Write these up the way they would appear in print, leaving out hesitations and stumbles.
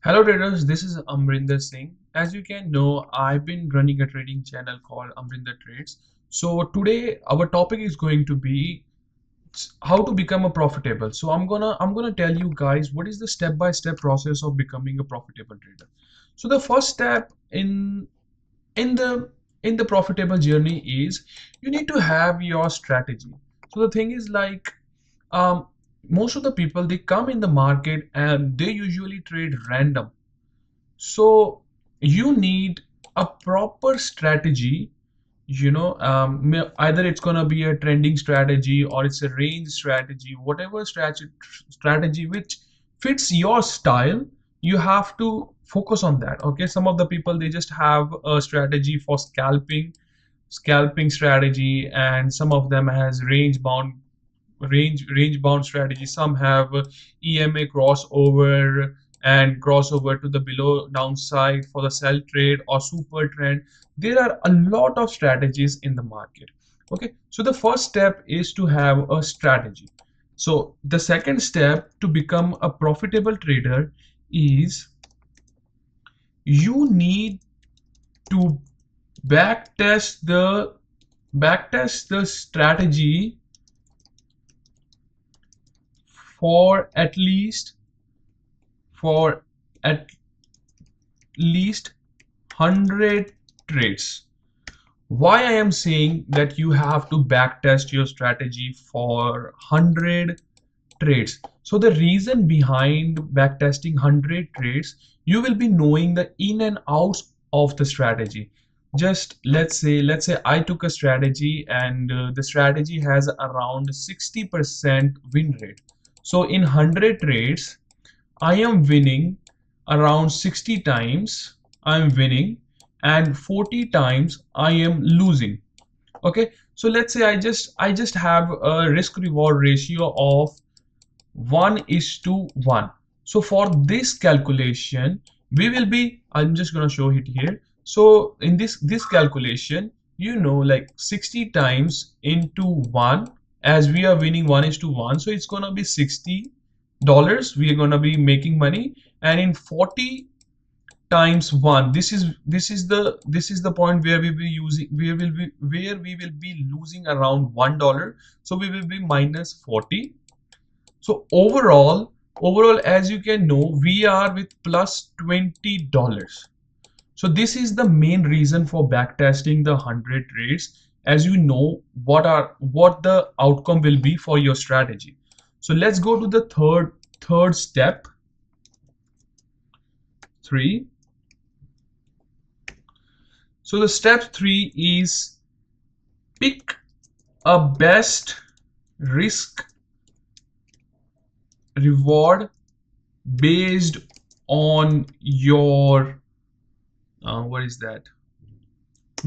Hello traders, this is Amrinder Singh. As you can know, I've been running a trading channel called Amrinder Trades. So today our topic is going to be how to become a profitable. So I'm gonna tell you guys what is the step-by-step process of becoming a profitable trader. So the first step in the in the profitable journey is you need to have your strategy. So the thing is like um, most of the people they come in the market and they usually trade random, so you need a proper strategy. Either it's gonna be a trending strategy or it's a range strategy, whatever strategy which fits your style. You have to focus on that. Okay, some of the people they just have a strategy for scalping strategy, and some of them has range bound strategy. Some have EMA crossover and crossover to the below downside for the sell trade or super trend. There are a lot of strategies in the market. Okay, so the first step is to have a strategy. So the second step to become a profitable trader is you need to backtest the strategy for for at least 100 trades. Why I am saying that you have to backtest your strategy for 100 trades? So the reason behind backtesting 100 trades, you will be knowing the in and outs of the strategy. Just let's say I took a strategy and the strategy has around 60% win rate. So in 100 trades I am winning around 60 times. I'm winning, and 40 times I am losing. Okay, so let's say I just have a risk reward ratio of 1:1. So for this calculation we will be, I'm just going to show it here. So in this calculation, like 60 times into 1, as we are winning 1:1, so it's going to be $60 we are going to be making money. And in 40 times 1, this is the point where we will be losing around $1. So we will be minus 40. So overall, as you can know, we are with plus $20. So this is the main reason for backtesting the 100 trades, as you know what the outcome will be for your strategy. So let's go to the third step, 3. So the step 3 is pick a best risk reward based on your what is that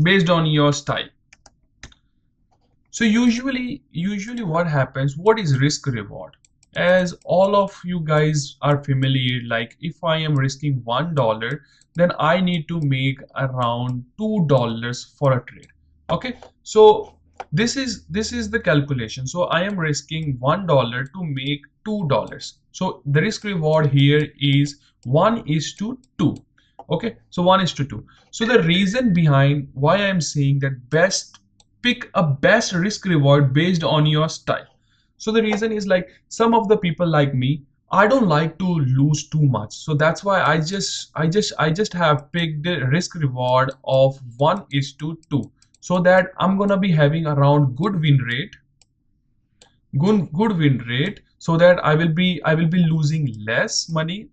based on your style. So usually what happens, what is risk reward? As all of you guys are familiar, like if I am risking $1, then I need to make around $2 for a trade. Okay, so this is the calculation. So I am risking $1 to make $2. So the risk reward here is 1:2. Okay, so 1:2. So the reason behind why I am saying that pick a best risk reward based on your style. So the reason is like some of the people like me, I don't like to lose too much. So that's why I just have picked the risk reward of 1:2, so that I'm gonna be having around good win rate, so that I will be losing less money,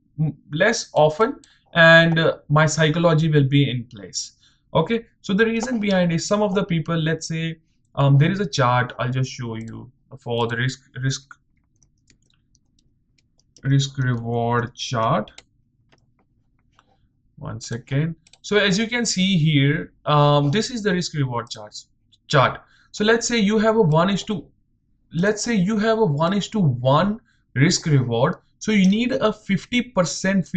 less often, and my psychology will be in place. Okay, so the reason behind is some of the people, let's say, there is a chart, I'll just show you for the risk reward chart. One second. So as you can see here, this is the risk reward chart. So let's say you have a 1:1 risk reward. So you need a 50%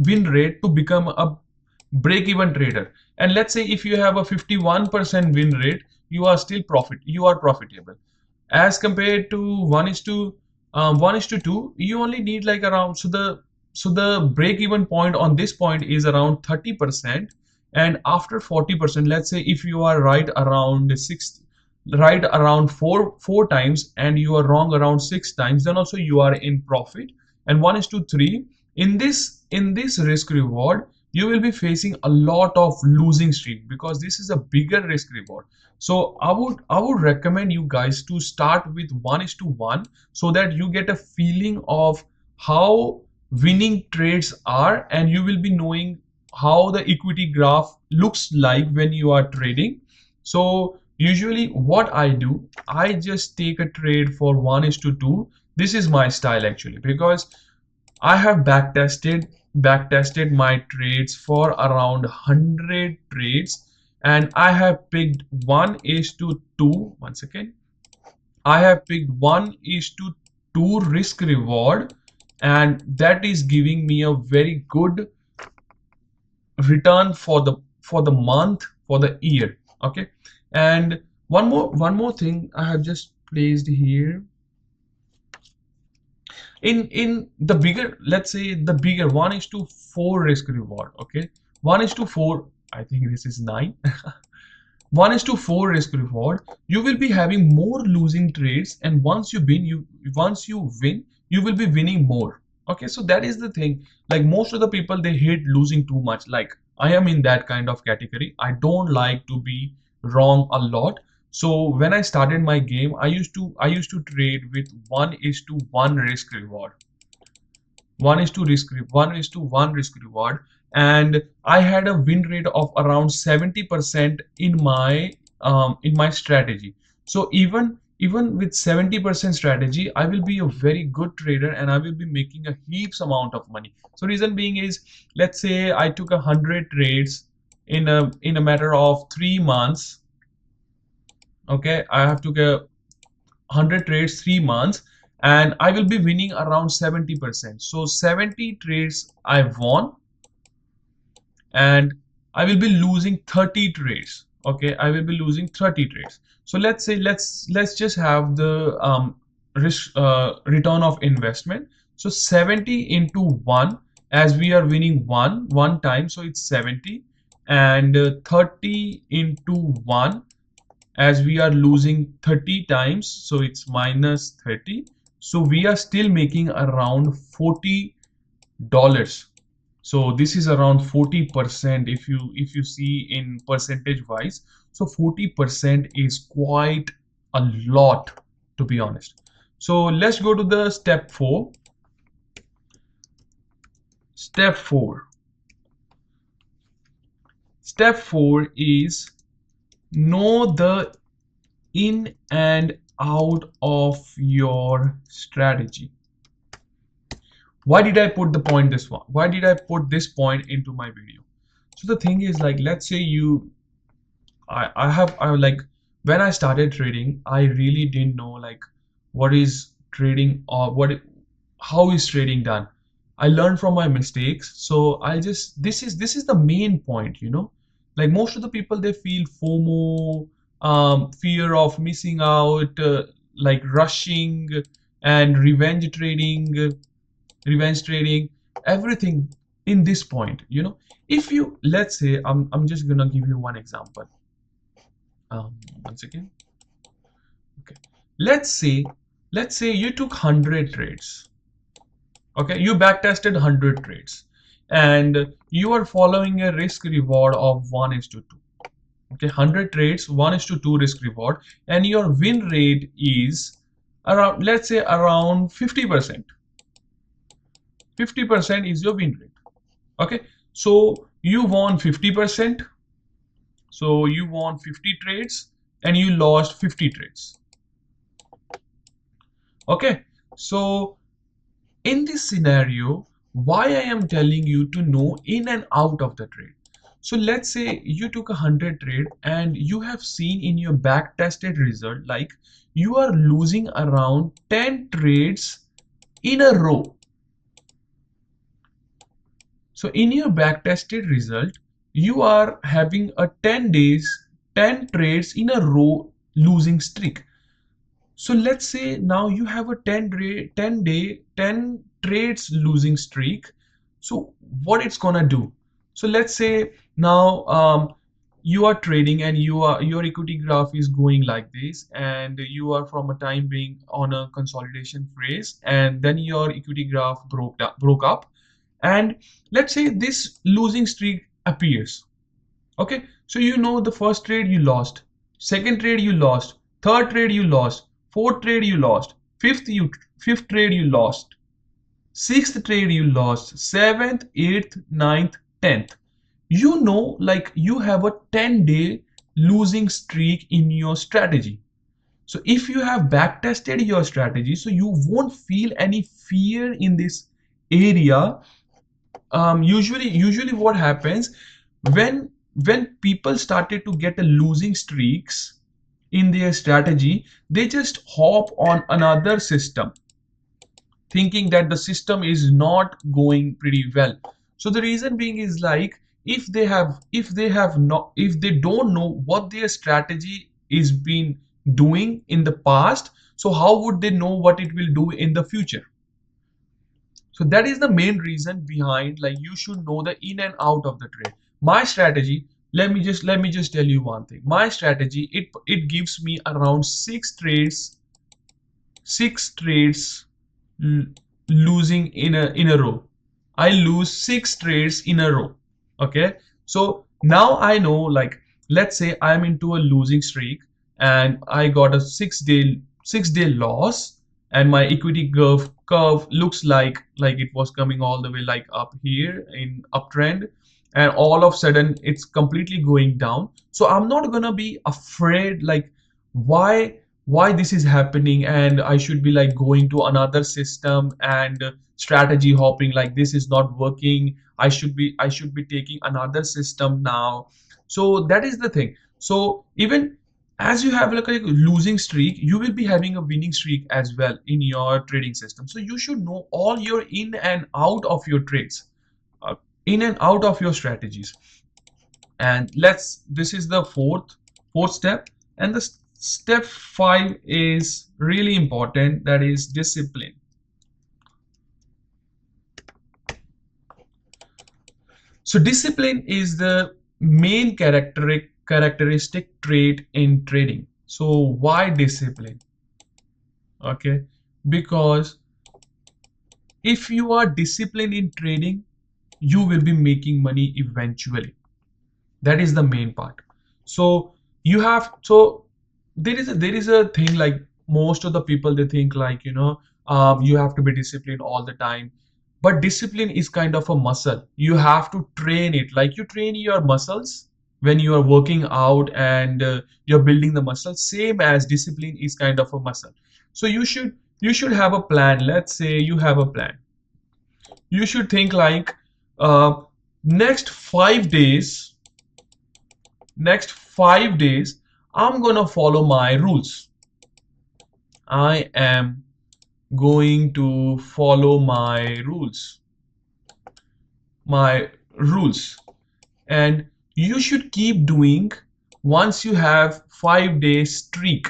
win rate to become a break even trader. And let's say if you have a 51% win rate, you are profitable. As compared to 1:2, 1:2, you only need like around, so the break even point on this point is around 30%, and after 40%, let's say if you are right around four times and you are wrong around 6 times, then also you are in profit. And 1:3, in this risk reward, you will be facing a lot of losing streak because this is a bigger risk reward. So I would recommend you guys to start with 1:1, so that you get a feeling of how winning trades are, and you will be knowing how the equity graph looks like when you are trading. So usually what I do, I just take a trade for 1:2. This is my style actually, because I have backtested my trades for around 100 trades, and I have picked 1:2. One second. I have picked 1:2 risk reward, and that is giving me a very good return for the month, for the year. Okay. And one more thing I have just placed here. In the bigger, let's say the bigger 1:4 risk reward. Okay. 1:4, I think this is 9. 1:4 risk reward, you will be having more losing trades, and once you win, you will be winning more. Okay, so that is the thing. Like, most of the people, they hate losing too much. Like, I am in that kind of category. I don't like to be wrong a lot. So when I started my game, I used to trade with 1:1 risk reward. 1:1 risk reward, and I had a win rate of around 70% in my strategy. So even with 70% strategy, I will be a very good trader, and I will be making a heaps amount of money. So reason being is, let's say I took 100 trades in a matter of 3 months. Okay, I have took a 100 trades 3 months, and I will be winning around 70%. So 70 trades I won, and I will be losing 30 trades. Okay, I will be losing 30 trades. So let's say let's just have the risk return of investment. So 70 into 1, as we are winning one time, so it's 70, and 30 into 1, as we are losing 30 times, so it's minus 30. So we are still making around $40. So this is around 40% if you see in percentage wise. So 40% is quite a lot, to be honest. So let's go to the step 4. Step 4. Step 4 is know the in and out of your strategy. Why did I put why did I put this point into my video? So the thing is, like, let's say I like, when I started trading, I really didn't know like what is trading, or how is trading done. I learned from my mistakes. So this is the main point, like, most of the people, they feel FOMO, fear of missing out, like rushing, and revenge trading, everything in this point. If you, let's say, I'm just gonna give you one example. Once again, okay, let's say you took 100 trades. Okay, you backtested 100 trades, and you are following a risk reward of 1:2. Okay, 100 trades, 1:2 risk reward, and your win rate is around, let's say, around 50%. 50% is your win rate. Okay, so you won 50%. So you won 50 trades, and you lost 50 trades. Okay, so in this scenario, why I am telling you to know in and out of the trade. So let's say you took 100 trade, and you have seen in your back tested result, like, you are losing around 10 trades in a row. So in your back tested result, you are having a 10 trades in a row losing streak. So let's say now you have a 10 trades losing streak, So what it's gonna do? So let's say now you are trading and your equity graph is going like this, and you are from a time being on a consolidation phase, and then your equity graph broke up, and let's say this losing streak appears. Okay, so you know the first trade you lost, second trade you lost, third trade you lost, fourth trade you lost, fifth trade you lost, sixth trade you lost, seventh, eighth, ninth, 10th. You know, like you have a 10-day losing streak in your strategy. So if you have back tested your strategy, so you won't feel any fear in this area. Usually what happens when people started to get a losing streaks in their strategy, they just hop on another system thinking that the system is not going pretty well. So the reason being is like, if they don't know what their strategy is been doing in the past, so how would they know what it will do in the future? So that is the main reason behind, like, you should know the in and out of the trade. My strategy, let me just tell you one thing. My strategy, it gives me around six trades losing in a row. I lose 6 trades in a row. Okay, so now I know, like, let's say I'm into a losing streak and I got a 6-day loss, and my equity curve looks like it was coming all the way like up here in uptrend, and all of a sudden it's completely going down. So I'm not gonna be afraid, like, why this is happening, and I should be like going to another system and strategy hopping, like this is not working. I should be taking another system now. So that is the thing. So even as you have like a losing streak, you will be having a winning streak as well in your trading system. So you should know all your in and out of your trades, uh, in and out of your strategies. And this is the fourth step. And the step 5 is really important, that is discipline. So discipline is the main characteristic trait in trading. So why discipline? Okay, because if you are disciplined in trading, you will be making money eventually. That is the main part. So there is a thing, like, most of the people, they think like, you have to be disciplined all the time. But discipline is kind of a muscle. You have to train it, like you train your muscles when you are working out, and you're building the muscle. Same as discipline is kind of a muscle. So you should have a plan. Let's say you have a plan. You should think like, uh, next 5 days next 5 days I'm gonna follow my rules. I am going to follow my rules. And you should keep doing once you have 5-day streak.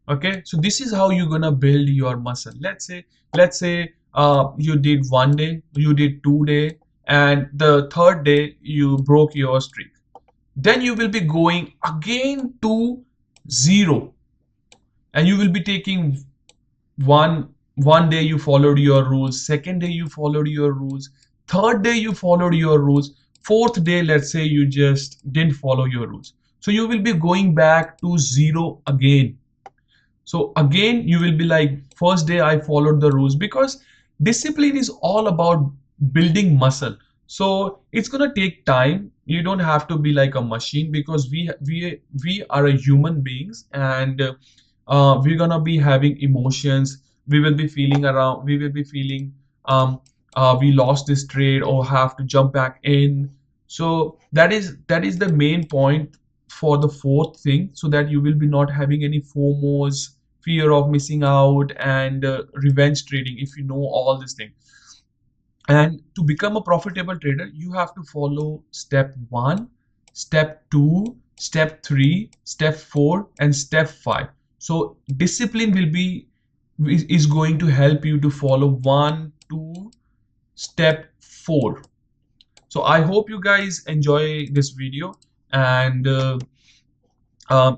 Okay, so this is how you're gonna build your muscle. Let's say you did 1 day, you did 2 day, and the third day you broke your streak. Then you will be going again to 0, and you will be taking one day you followed your rules, second day you followed your rules, third day you followed your rules, fourth day, let's say, you just didn't follow your rules. So you will be going back to 0 again. So again you will be like, first day I followed the rules, because discipline is all about building muscle. So it's gonna take time. You don't have to be like a machine, because we are a human beings, and we're gonna be having emotions. We will be feeling around. We will be feeling, we lost this trade or have to jump back in. So that is the main point for the fourth thing, so that you will be not having any FOMOs, fear of missing out, and revenge trading, if you know all these things. And to become a profitable trader, you have to follow step 1, step 2, step 3, step 4, and step 5. So discipline is going to help you to follow 1, 2, step 4. So I hope you guys enjoy this video, and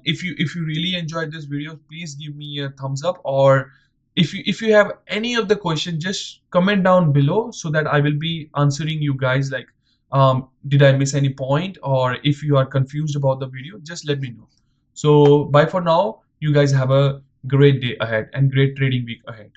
if you really enjoyed this video, please give me a thumbs up, or if you have any of the question, just comment down below so that I will be answering you guys, like did I miss any point, or if you are confused about the video, just let me know. So bye for now. You guys have a great day ahead and great trading week ahead.